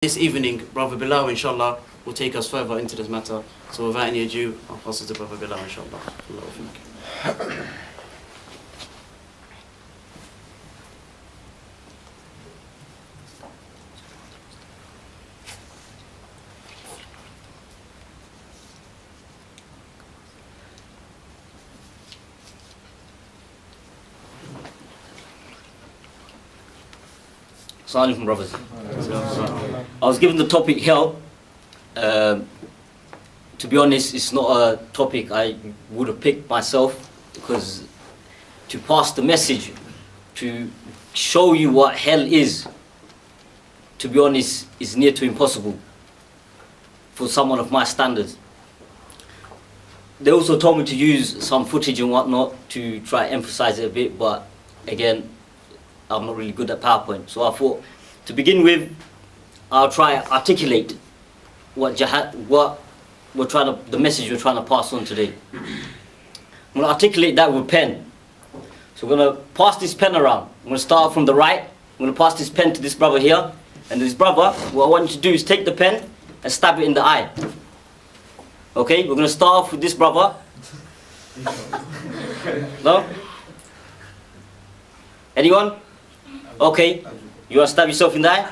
This evening, Brother Bilal, inshallah, will take us further into this matter. So without any ado, I'll pass it to Brother Bilal, inshallah. Assalamu alaikum, brothers. I was given the topic here. To be honest, it's not a topic I would have picked myself, because to pass the message, to show you what hell is, to be honest, is near to impossible for someone of my standards. They also told me to use some footage and whatnot to try to emphasize it a bit, but again, I'm not really good at PowerPoint. So I thought, to begin with, I'll try to articulate the message we're trying to pass on today. I'm going to articulate that with pen. So we're going to pass this pen around. I'm going to start from the right. I'm going to pass this pen to this brother here. And this brother, what I want you to do is take the pen and stab it in the eye. Okay, we're going to start off with this brother. No? Anyone? Okay, you want to stab yourself in the eye?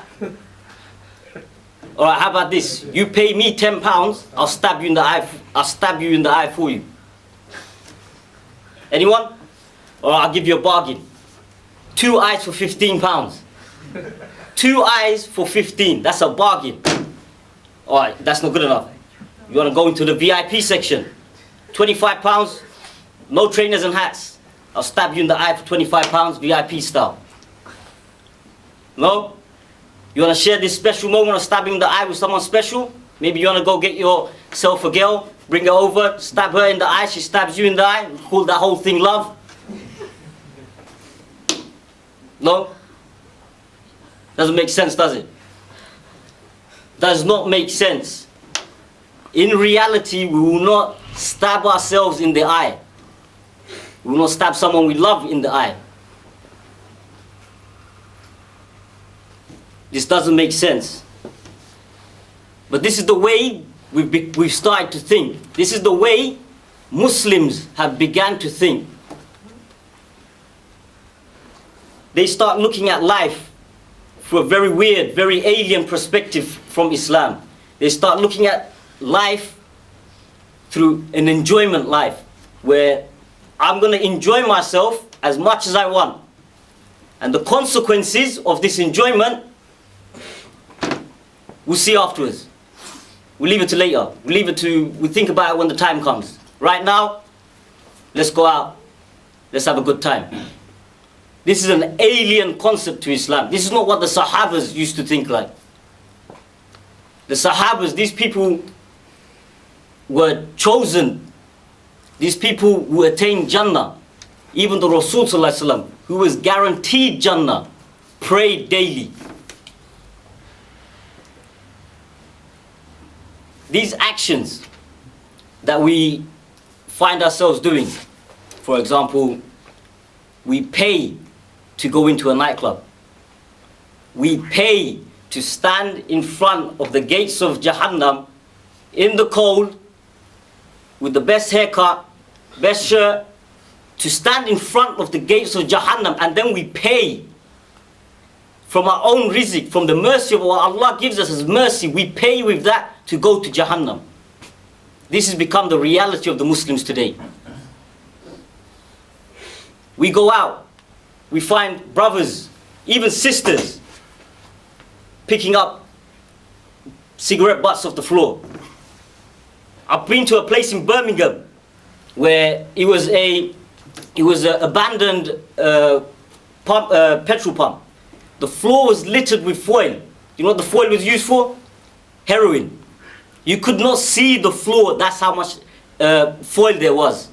Alright, how about this? You pay me £10, I'll stab you in the eye. I'll stab you in the eye for you. Anyone? Alright, I'll give you a bargain. 2 eyes for £15. 2 eyes for 15. That's a bargain. Alright, that's not good enough. You want to go into the VIP section? £25, no trainers and hats. I'll stab you in the eye for £25, VIP style. No? You want to share this special moment of stabbing in the eye with someone special? Maybe you want to go get yourself a girl, bring her over, stab her in the eye, she stabs you in the eye, call that whole thing love? No? Doesn't make sense, does it? Does not make sense. In reality, we will not stab ourselves in the eye. We will not stab someone we love in the eye. This doesn't make sense. But this is the way we've started to think. This is the way Muslims have begun to think. They start looking at life through a very weird, very alien perspective from Islam. They start looking at life through an enjoyment life, where I'm going to enjoy myself as much as I want. And the consequences of this enjoyment, we'll see afterwards. We'll leave it to later. We'll think about it when the time comes. Right now, let's go out. Let's have a good time. This is an alien concept to Islam. This is not what the Sahabas used to think like. The Sahabas, these people were chosen. These people who attained Jannah. Even the Rasul Sallallahu Alaihi Wasallam, who was guaranteed Jannah, prayed daily. These actions that we find ourselves doing, for example, we pay to go into a nightclub. We pay to stand in front of the gates of Jahannam in the cold with the best haircut, best shirt, to stand in front of the gates of Jahannam, and then we pay from our own rizq, from the mercy of what Allah gives us as mercy, we pay with that to go to Jahannam. This has become the reality of the Muslims today. We go out, we find brothers, even sisters, picking up cigarette butts off the floor. I've been to a place in Birmingham where it was an abandoned petrol pump. The floor was littered with foil. You know what the foil was used for? Heroin. You could not see the floor. That's how much foil there was.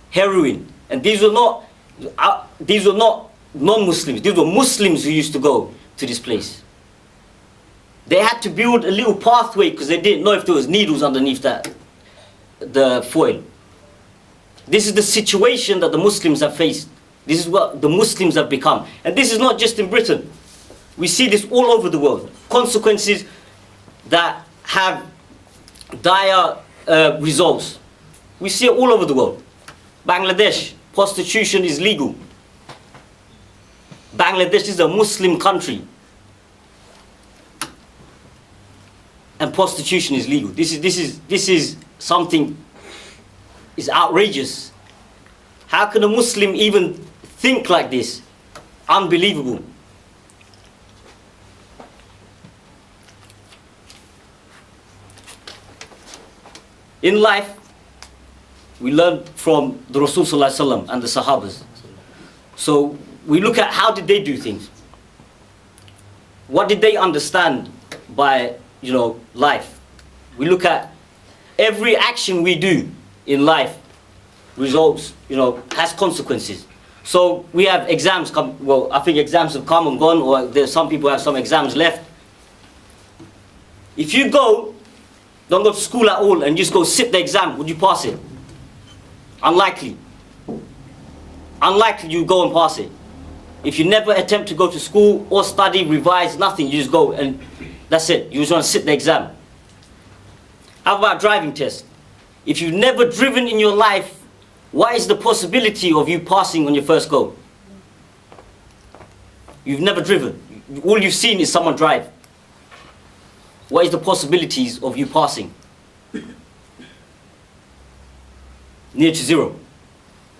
Heroin. And these were not non-Muslims. These were Muslims who used to go to this place. They had to build a little pathway because they didn't know if there was needles underneath the foil. This is the situation that the Muslims have faced. This is what the Muslims have become. And this is not just in Britain. We see this all over the world. Consequences that have dire results. We see it all over the world. Bangladesh, prostitution is legal. Bangladesh is a Muslim country. And prostitution is legal. This is something is outrageous. How can a Muslim even think like this? Unbelievable. In life, we learn from the Rasul Sallallahu Alaihi Wasallam and the Sahabas. So we look at how did they do things. What did they understand by, life? We look at every action we do in life results, has consequences. So we have exams come, well, I think exams have come and gone, or there's some people have some exams left. If you don't go to school at all and just go sit the exam, would you pass it? Unlikely. Unlikely you go and pass it. If you never attempt to go to school or study, revise, nothing, you just go and that's it. You just want to sit the exam. How about driving test? If you've never driven in your life, what is the possibility of you passing on your first go? You've never driven. All you've seen is someone drive. What is the possibilities of you passing? Near to zero.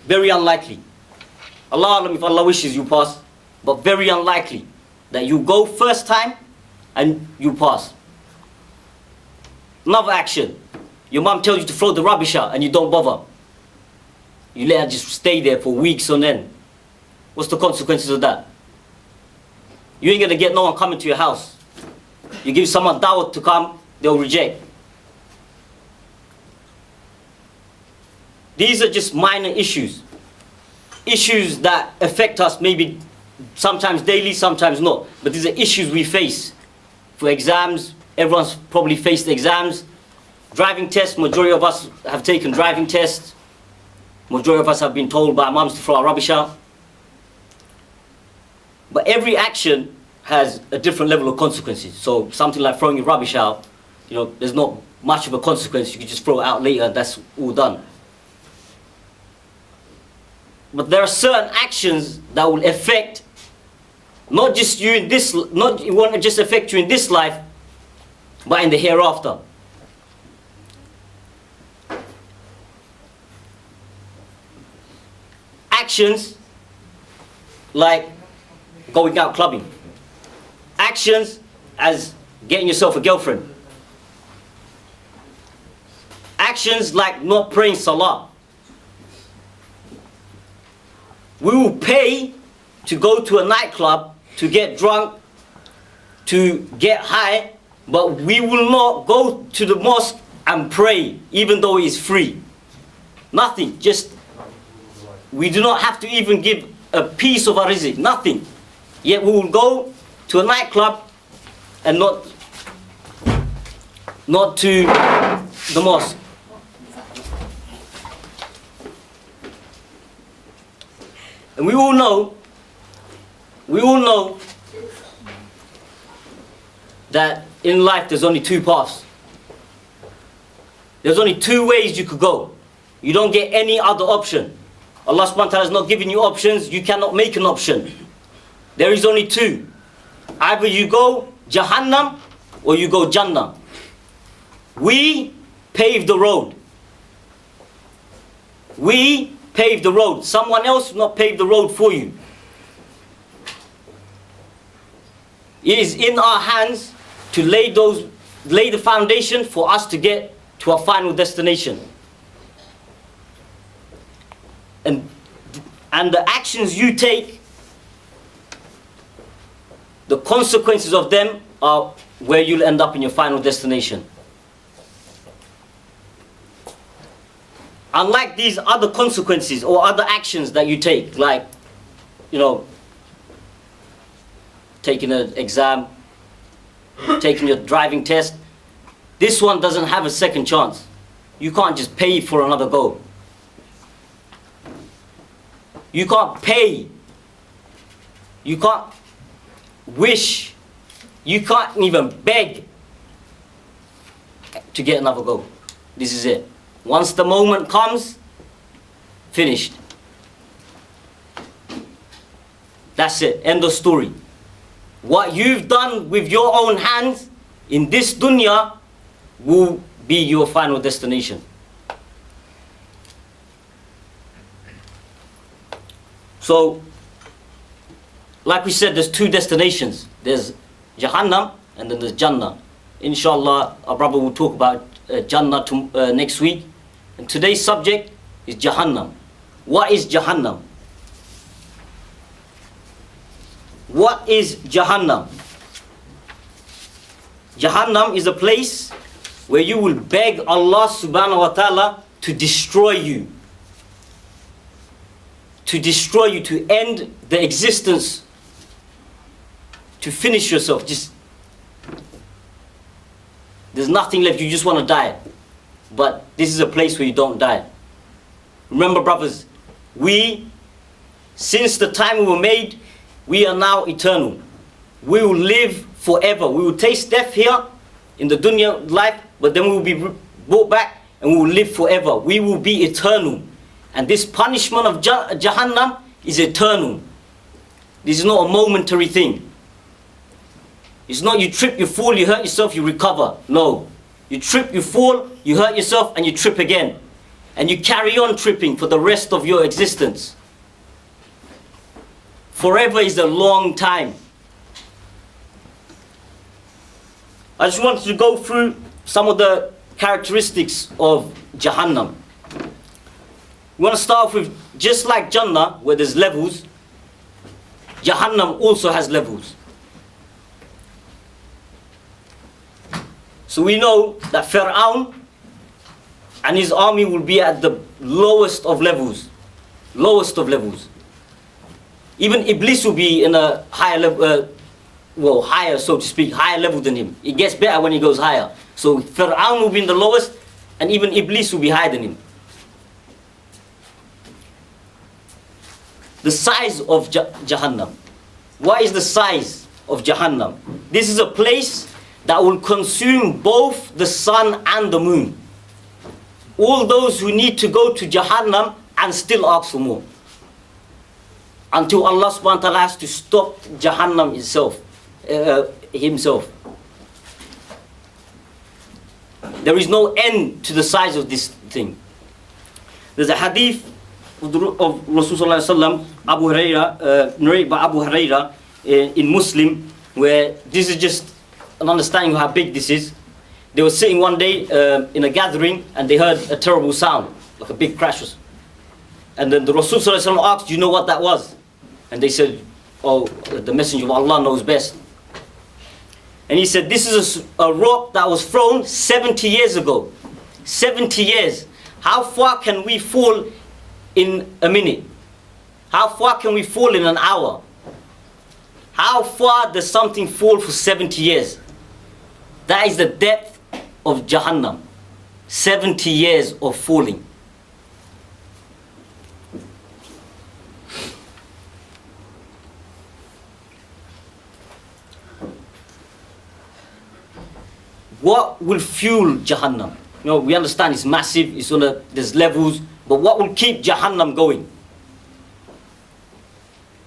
Very unlikely. Allah, if Allah wishes you pass, but very unlikely that you go first time and you pass. Another action. Your mom tells you to throw the rubbish out and you don't bother. You let her just stay there for weeks on end. What's the consequences of that? You ain't gonna get no one coming to your house. You give someone dawah to come, they'll reject. These are just minor issues. Issues that affect us maybe sometimes daily, sometimes not. But these are issues we face. For exams, everyone's probably faced exams. Driving tests, majority of us have taken driving tests. Majority of us have been told by mums to throw our rubbish out. But every action has a different level of consequences. So something like throwing your rubbish out, there's not much of a consequence. You can just throw it out later and that's all done. But there are certain actions that will affect not just you in this, it won't just affect you in this life, but in the hereafter. Actions like going out clubbing. Actions as getting yourself a girlfriend. Actions like not praying salah. We will pay to go to a nightclub, to get drunk, to get high, but we will not go to the mosque and pray, even though it is free. Nothing, just, we do not have to even give a piece of our rizq, nothing. Yet we will go to a nightclub and not to the mosque. And we all know that in life there's only two paths. There's only two ways you could go. You don't get any other option. Allah subhanahu wa ta'ala has not given you options, you cannot make an option. There is only two. Either you go Jahannam or you go Jannah. We pave the road. We pave the road. Someone else will not pave the road for you. It is in our hands to lay the foundation for us to get to our final destination. And the actions you take, the consequences of them are where you'll end up in your final destination. Unlike these other consequences or other actions that you take, like, taking an exam, taking your driving test, this one doesn't have a second chance. You can't just pay for another go. You can't pay. You can't wish, you can't even beg to get another go. This is it. Once the moment comes, finished. That's it. End of story. What you've done with your own hands in this dunya will be your final destination. So, like we said, there's two destinations. There's Jahannam and then there's Jannah. Inshallah, our brother will talk about Jannah next week. And today's subject is Jahannam. What is Jahannam? What is Jahannam? Jahannam is a place where you will beg Allah subhanahu wa ta'ala to destroy you. To destroy you, to end the existence, to finish yourself. Just there's nothing left, you just want to die. But this is a place where you don't die. Remember, brothers, we, since the time we were made, we are now eternal. We will live forever. We will taste death here in the dunya life, but then we will be brought back and we will live forever. We will be eternal. And this punishment of Jahannam is eternal. This is not a momentary thing. It's not you trip, you fall, you hurt yourself, you recover. No. You trip, you fall, you hurt yourself, and you trip again. And you carry on tripping for the rest of your existence. Forever is a long time. I just wanted to go through some of the characteristics of Jahannam. We want to start off with, just like Jannah, where there's levels, Jahannam also has levels. So we know that Fir'aun and his army will be at the lowest of levels. Lowest of levels. Even Iblis will be in a higher level, higher, so to speak, higher level than him. It gets better when he goes higher. So Fir'aun will be in the lowest, and even Iblis will be higher than him. The size of Jahannam. What is the size of Jahannam? This is a place that will consume both the sun and the moon. All those who need to go to Jahannam and still ask for more. Until Allah subhanahu wa ta'ala has to stop Jahannam himself. There is no end to the size of this thing. There's a hadith of Rasulullah sallallahu Abu Hurairah, narrated by Abu Hurairah in Muslim, where this is just an understanding of how big this is. They were sitting one day in a gathering and they heard a terrible sound, like a big crash. And then the Rasul sallallahu alaihi wasallam asked, do you know what that was? And they said, oh, the Messenger of Allah knows best. And he said, this is a rock that was thrown 70 years ago. 70 years. How far can we fall in a minute? How far can we fall in an hour? How far does something fall for 70 years? That is the depth of Jahannam. 70 years of falling. What will fuel Jahannam? You know, we understand it's massive, there's levels, but what will keep Jahannam going?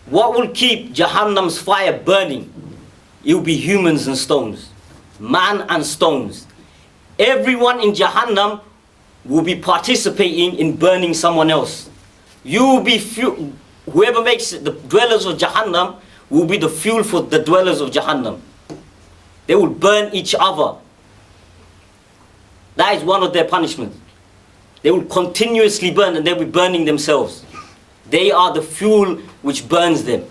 What will keep Jahannam's fire burning? It will be humans and stones. Man and stones. Everyone in Jahannam will be participating in burning someone else. You will be whoever makes it, the dwellers of Jahannam will be the fuel for the dwellers of Jahannam. They will burn each other. That is one of their punishments. They will continuously burn, and they'll be burning themselves. They are the fuel which burns them.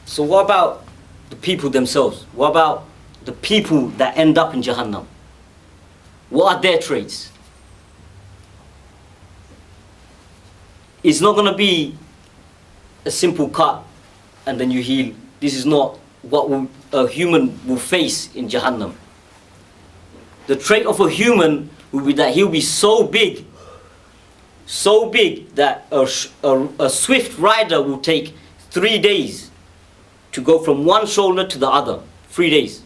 So what about the people themselves? What about the people that end up in Jahannam? What are their traits? It's not going to be a simple cut and then you heal. This is not a human will face in Jahannam. The trait of a human will be that he'll be so big that a swift rider will take 3 days to go from one shoulder to the other. 3 days.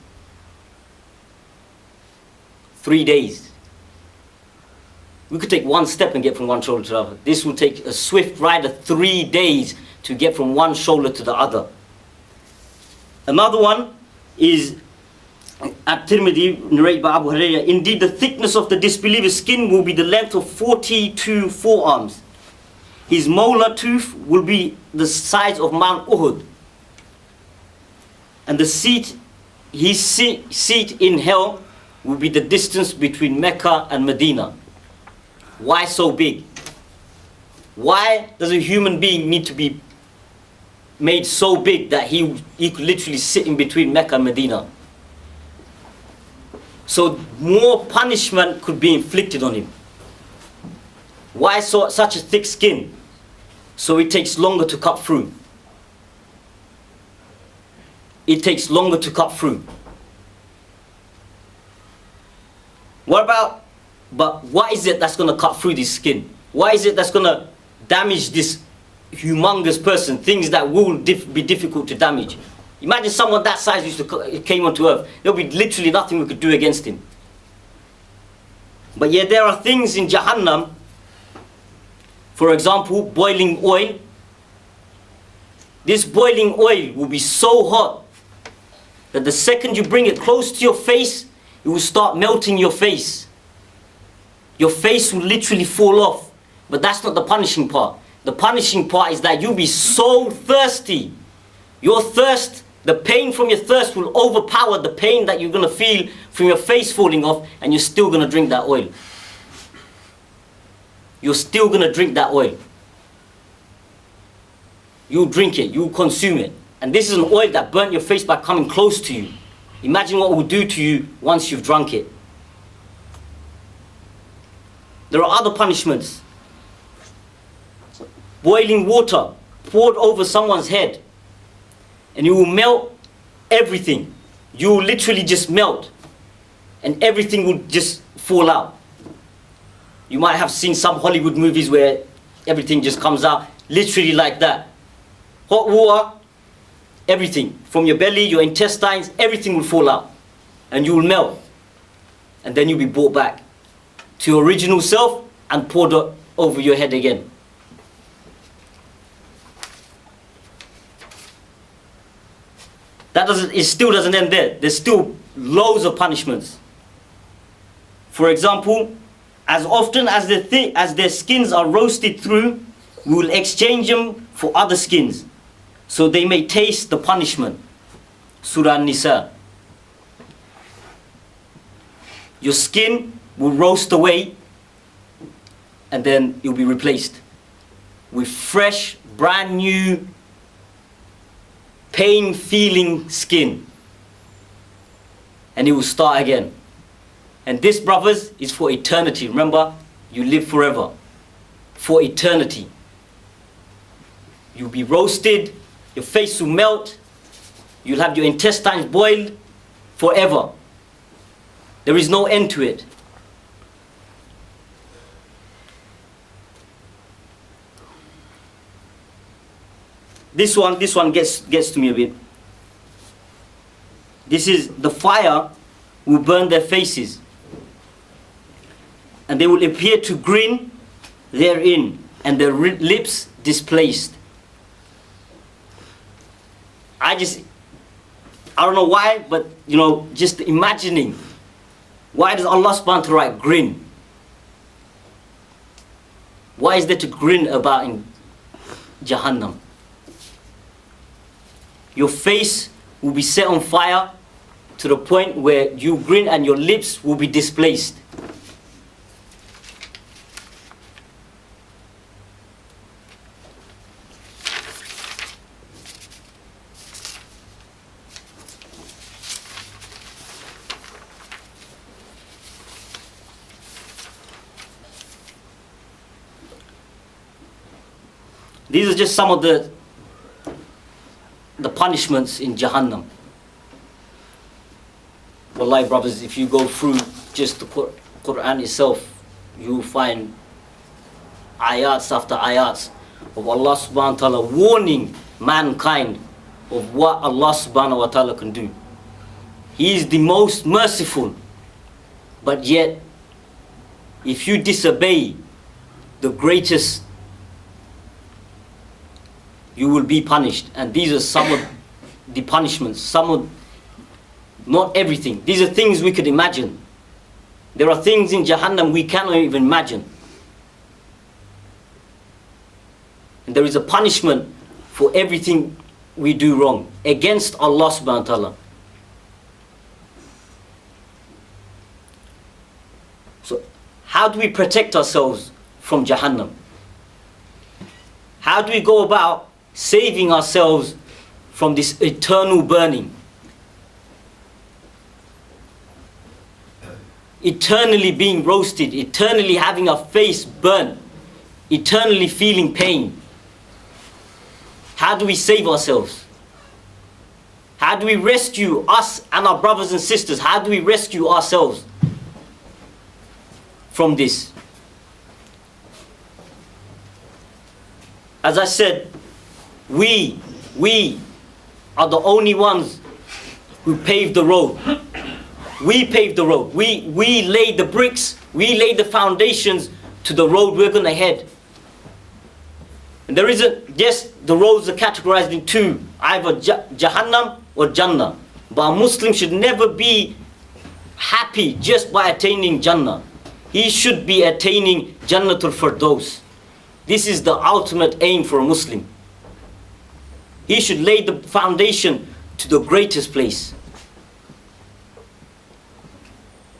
3 days. We could take one step and get from one shoulder to the other. This will take a swift rider 3 days to get from one shoulder to the other. Another one is at Tirmidhi, narrated by Abu Hurairah. Indeed, the thickness of the disbeliever's skin will be the length of 42 forearms. His molar tooth will be the size of Mount Uhud. And his seat in hell will be the distance between Mecca and Medina. Why so big? Why does a human being need to be made so big that he could literally sit in between Mecca and Medina? So more punishment could be inflicted on him. Why such a thick skin? So it takes longer to cut through. It takes longer to cut through. But what is it that's going to cut through this skin? What is it that's going to damage this humongous person? Things that will be difficult to damage. Imagine someone that size came onto earth. There'll be literally nothing we could do against him. But yet there are things in Jahannam, for example, boiling oil. This boiling oil will be so hot that the second you bring it close to your face, it will start melting your face. Your face will literally fall off. But that's not the punishing part. The punishing part is that you'll be so thirsty. Your thirst, the pain from your thirst will overpower the pain that you're going to feel from your face falling off, and you're still going to drink that oil. You're still going to drink that oil. You'll drink it, you'll consume it. And this is an oil that burnt your face by coming close to you. Imagine what it will do to you once you've drunk it. There are other punishments. Boiling water poured over someone's head, and it will melt everything. You will literally just melt, and everything will just fall out. You might have seen some Hollywood movies where everything just comes out literally like that. Hot water, everything from your belly, your intestines, everything will fall out, and you will melt, and then you'll be brought back to your original self and poured over your head again. It still doesn't end there. There's still loads of punishments. For example, as often as their skins are roasted through, we will exchange them for other skins, so they may taste the punishment. Surah An-Nisa. Your skin will roast away, and then it will be replaced with fresh, brand new, pain-feeling skin, and it will start again. And this, brothers, is for eternity. Remember, you live forever. For eternity. You'll be roasted, your face will melt, you'll have your intestines boiled forever. There is no end to it. This one gets to me a bit. This is the fire will burn their faces, and they will appear to grin therein, and their lips displaced. I don't know why, but just imagining, why does Allah subhanahu wa ta'ala grin? Why is there to grin about in Jahannam? Your face will be set on fire to the point where you grin and your lips will be displaced. These are just some of the punishments in Jahannam. Wallahi brothers, if you go through just the Quran itself, you will find ayats after ayats of Allah subhanahu wa ta'ala warning mankind of what Allah subhanahu wa ta'ala can do. He is the most merciful, but yet if you disobey the greatest, you will be punished. And these are some of the punishments, some of, not everything. These are things we could imagine. There are things in Jahannam we cannot even imagine. And there is a punishment for everything we do wrong against Allah subhanahu wa ta'ala. So how do we protect ourselves from Jahannam? How do we go about saving ourselves from this eternal burning? Eternally being roasted, eternally having our face burnt, eternally feeling pain. How do we save ourselves? How do we rescue us and our brothers and sisters? How do we rescue ourselves from this? As I said, we are the only ones who paved the road. We paved the road. We laid the bricks. We laid the foundations to the road we're going to head. And there isn't, yes, the roads are categorized in two, either Jahannam or Jannah. But a Muslim should never be happy just by attaining Jannah. He should be attaining Jannatul Firdaus. This is the ultimate aim for a Muslim. He should lay the foundation to the greatest place,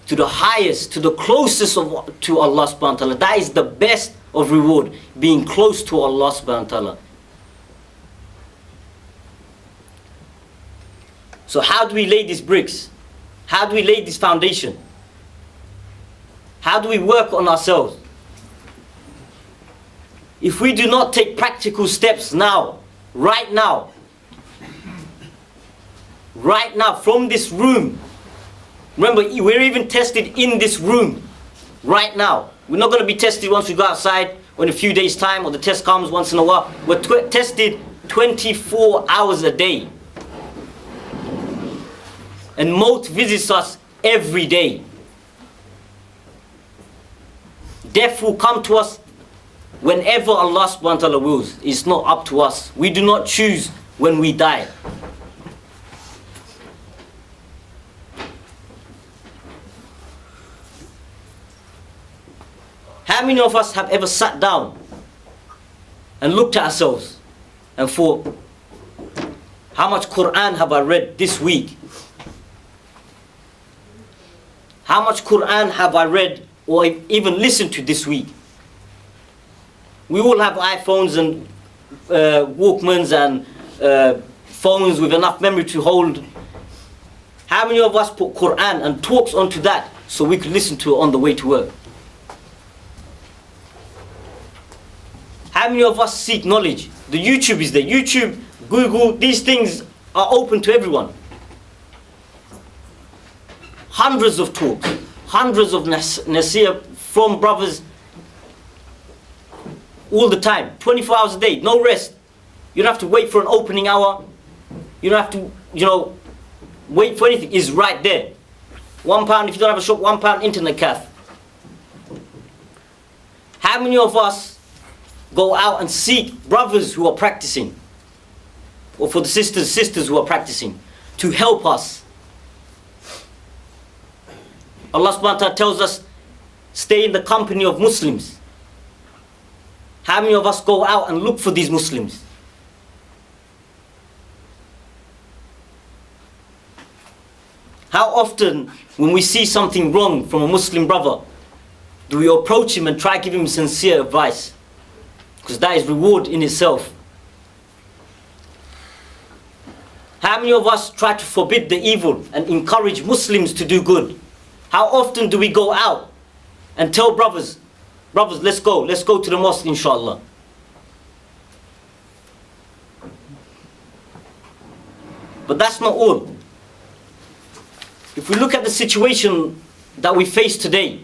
to the highest, to the closest to Allah subhanahu wa ta'ala. That is the best of reward, being close to Allah subhanahu wa ta'ala. So how do we lay these bricks? How do we lay this foundation? How do we work on ourselves? If we do not take practical steps now, right now, from this room, remember, we're even tested in this room right now. We're not going to be tested once we go outside or in a few days' time, or the test comes once in a while. We're tested 24 hours a day. And Maut visits us every day. Death will come to us whenever Allah subhanahu wa ta'ala wills. It's not up to us. We do not choose when we die. How many of us have ever sat down and looked at ourselves and thought, how much Quran have I read this week? How much Quran have I read or even listened to this week? We all have iPhones and Walkmans and phones with enough memory to hold. How many of us put Quran and talks onto that so we could listen to it on the way to work? How many of us seek knowledge? The YouTube is there. YouTube, Google, these things are open to everyone. Hundreds of talks, hundreds of nasiyah from brothers all the time, 24 hours a day, no rest. You don't have to wait for an opening hour. You don't have to, wait for anything. It's right there. £1 if you don't have a shop, £1 internet cafe. How many of us go out and seek brothers who are practicing, or for the sisters who are practicing, to help us? Allah subhanahu wa ta'ala tells us, stay in the company of Muslims. How many of us go out and look for these Muslims? How often when we see something wrong from a Muslim brother, do we approach him and try to give him sincere advice? Because that is reward in itself. How many of us try to forbid the evil and encourage Muslims to do good? How often do we go out and tell brothers, let's go to the mosque inshallah? But that's not all. If we look at the situation that we face today,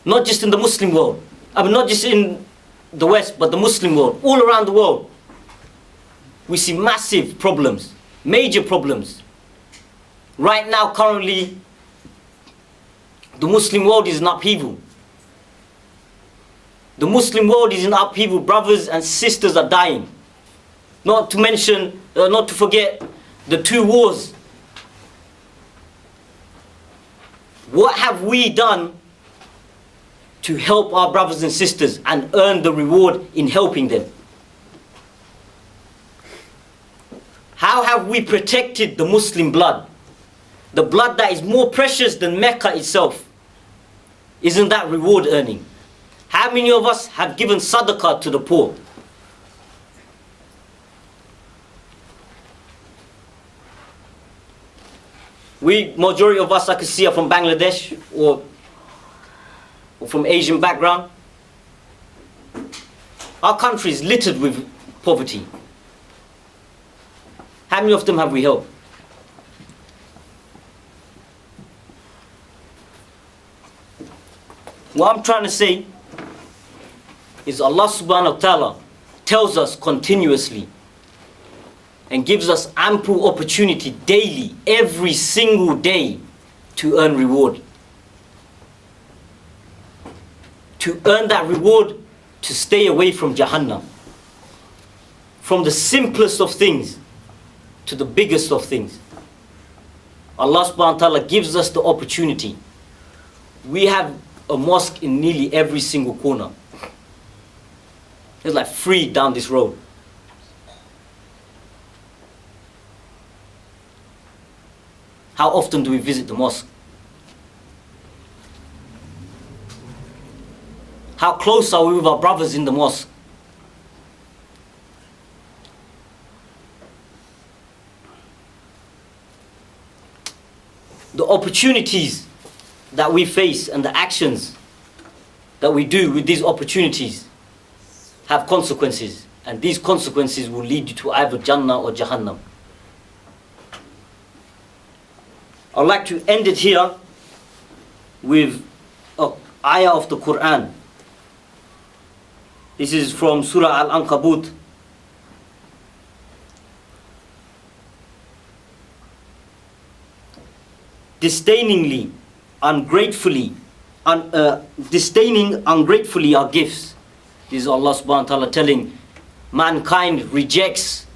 not just in the Muslim world, I mean not just in the West, but the Muslim world, all around the world, we see massive problems, major problems. Right now, currently, the Muslim world is in upheaval. The Muslim world is in upheaval. Brothers and sisters are dying. Not to forget the 2 wars. What have we done to help our brothers and sisters and earn the reward in helping them? How have we protected the Muslim blood? The blood that is more precious than Mecca itself. Isn't that reward earning? How many of us have given sadaqah to the poor? Majority of us, I can see, are from Bangladesh or from Asian background. Our country is littered with poverty. How many of them have we helped? What I'm trying to say is Allah subhanahu wa ta'ala tells us continuously and gives us ample opportunity daily, every single day, to earn reward. To earn that reward, to stay away from Jahannam. From the simplest of things to the biggest of things. Allah subhanahu wa ta'ala gives us the opportunity. We have a mosque in nearly every single corner. There's like 3 down this road. How often do we visit the mosque? How close are we with our brothers in the mosque? The opportunities that we face and the actions that we do with these opportunities have consequences, and these consequences will lead you to either Jannah or Jahannam. I'd like to end it here with an ayah of the Quran. This is from Surah Al-Ankabut. Disdaining ungratefully our gifts. This is Allah subhanahu wa ta'ala telling mankind rejects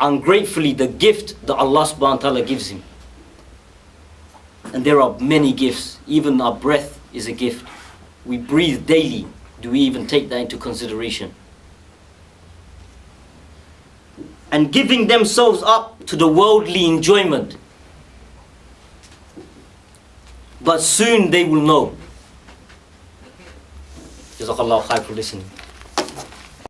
ungratefully the gift that Allah subhanahu wa ta'ala gives him. And there are many gifts. Even our breath is a gift. We breathe daily. Do we even take that into consideration? And giving themselves up to the worldly enjoyment. But soon they will know. Jazakallah khair for listening.